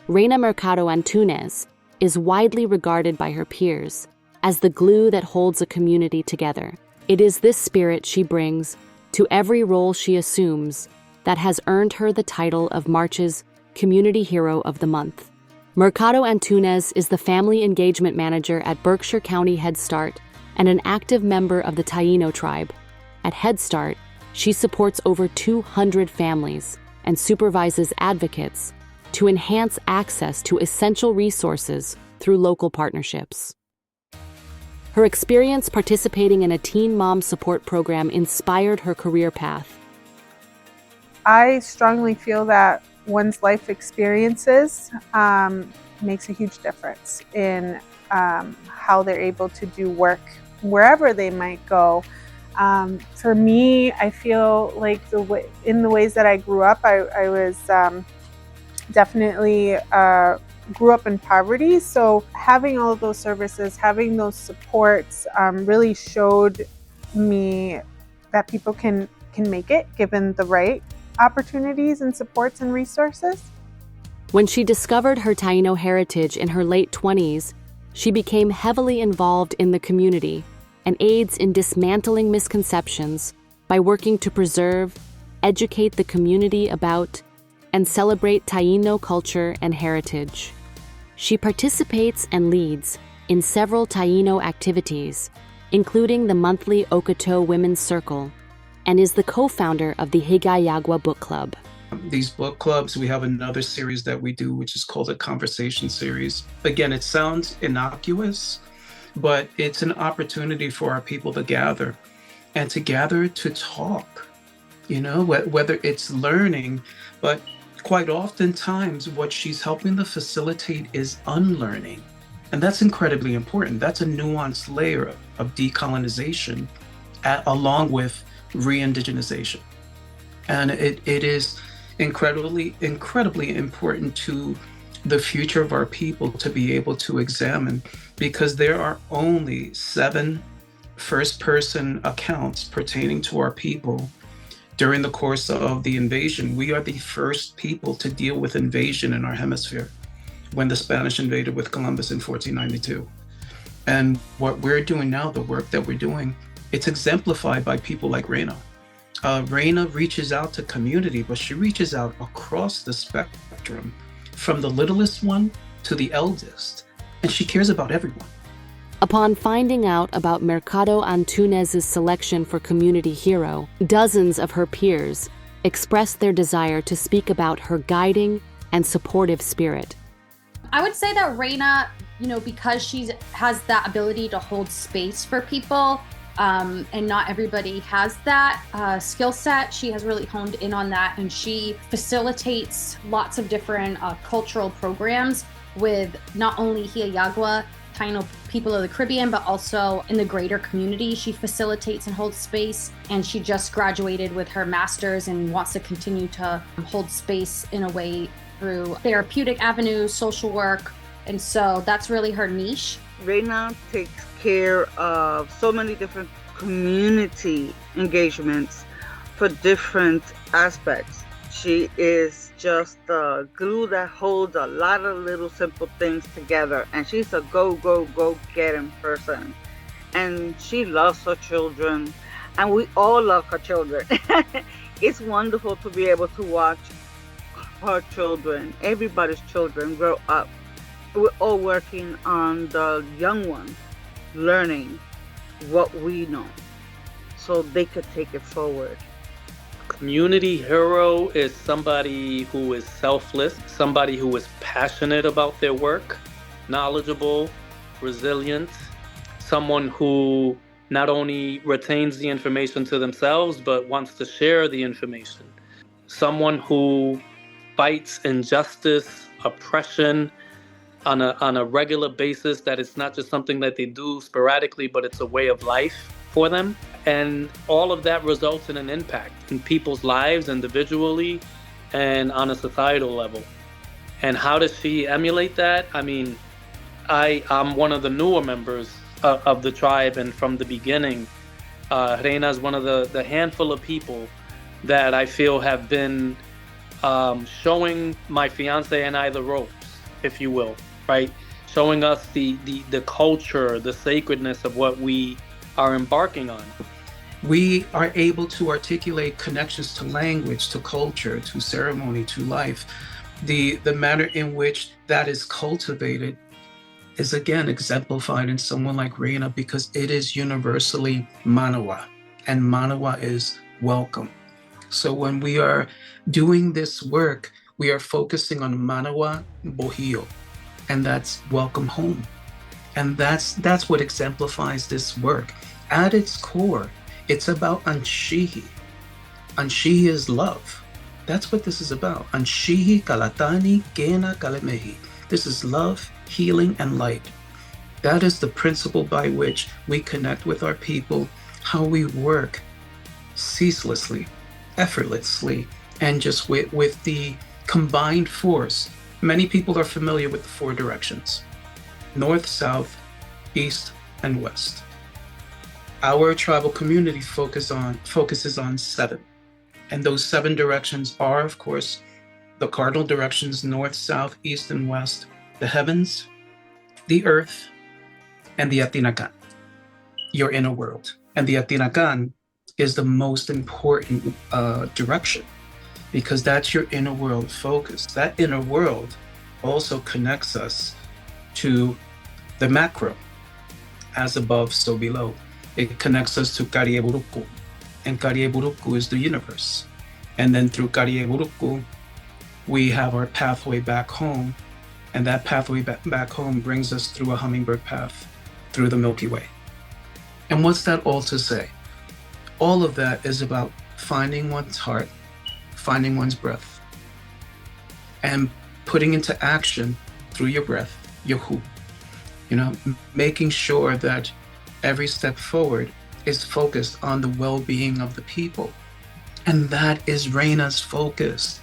Reina Mercado-Antunez is widely regarded by her peers as the glue that holds a community together. It is this spirit she brings to every role she assumes that has earned her the title of March's Community Hero of the Month. Mercado-Antunez is the Family Engagement Manager at Berkshire County Head Start and an active member of the Taino tribe. At Head Start, she supports over 200 families and supervises advocates to enhance access to essential resources through local partnerships. Her experience participating in a teen mom support program inspired her career path. I strongly feel that one's life experiences makes a huge difference in how they're able to do work wherever they might go. For me, I feel like in the ways that I grew up, I was definitely grew up in poverty. So having all of those services, having those supports really showed me that people can make it given the right opportunities and supports and resources. When she discovered her Taino heritage in her late 20s, she became heavily involved in the community and aids in dismantling misconceptions by working to preserve, educate the community about, and celebrate Taino culture and heritage. She participates and leads in several Taino activities, including the monthly Okoto Women's Circle, and is the co-founder of the Higayagwa Book Club. These book clubs, we have another series that we do, which is called the Conversation Series. Again, it sounds innocuous, but it's an opportunity for our people to gather and to gather to talk, whether it's learning, but quite oftentimes what she's helping to facilitate is unlearning. And that's incredibly important. That's a nuanced layer of decolonization along with re-indigenization. And it is incredibly important to the future of our people to be able to examine, because there are only 7 first-person accounts pertaining to our people during the course of the invasion. We are the first people to deal with invasion in our hemisphere when the Spanish invaded with Columbus in 1492. And what we're doing now, the work that we're doing, it's exemplified by people like Reina. Reina reaches out to community, but she reaches out across the spectrum, from the littlest one to the eldest, and she cares about everyone. Upon finding out about Mercado-Antunez's selection for Community Hero, dozens of her peers expressed their desire to speak about her guiding and supportive spirit. I would say that Reina, because she has that ability to hold space for people, and not everybody has that skill set. She has really honed in on that, and she facilitates lots of different cultural programs with not only Higayagwa, Taino people of the Caribbean, but also in the greater community. She facilitates and holds space, and she just graduated with her master's and wants to continue to hold space in a way through therapeutic avenues, social work, and so that's really her niche. Reina takes care of so many different community engagements for different aspects. She is just the glue that holds a lot of little simple things together, and she's a go getting person, and she loves her children, and we all love her children. It's wonderful to be able to watch her children, everybody's children, grow up. We're all working on the young ones, learning what we know so they could take it forward. Community hero is somebody who is selfless, somebody who is passionate about their work, knowledgeable, resilient, someone who not only retains the information to themselves, but wants to share the information. Someone who fights injustice, oppression on a regular basis, that it's not just something that they do sporadically, but it's a way of life for them. And all of that results in an impact in people's lives individually and on a societal level. And how does she emulate that? I mean, I'm one of the newer members of the tribe, and from the beginning, Reina is one of the handful of people that I feel have been showing my fiance and I the ropes if you will, right? Showing us the culture, the sacredness of what we are embarking on. We are able to articulate connections to language, to culture, to ceremony, to life. The manner in which that is cultivated is again exemplified in someone like Reina, because it is universally manawa, and manawa is welcome. So when we are doing this work, we are focusing on manawa bohio, and that's welcome home. And that's what exemplifies this work. At its core, it's about anshihi. Anshihi is love. That's what this is about. Anshihi kalatani kena kalemehi. This is love, healing, and light. That is the principle by which we connect with our people, how we work ceaselessly, effortlessly, and just with the combined force. Many people are familiar with the 4 directions: north, south, east, and west. Our tribal community focuses on 7. And those 7 directions are, of course, the cardinal directions: north, south, east, and west, the heavens, the earth, and the Atinakan, your inner world. And the Atinakan is the most important direction, because that's your inner world focus. That inner world also connects us to the macro, as above, so below. It connects us to Karieburuku, and Karieburuku is the universe. And then through Karieburuku, we have our pathway back home, and that pathway back home brings us through a hummingbird path through the Milky Way. And what's that all to say? All of that is about finding one's heart, finding one's breath, and putting into action through your breath, your hu. Making sure that every step forward is focused on the well-being of the people. And that is Reina's focus.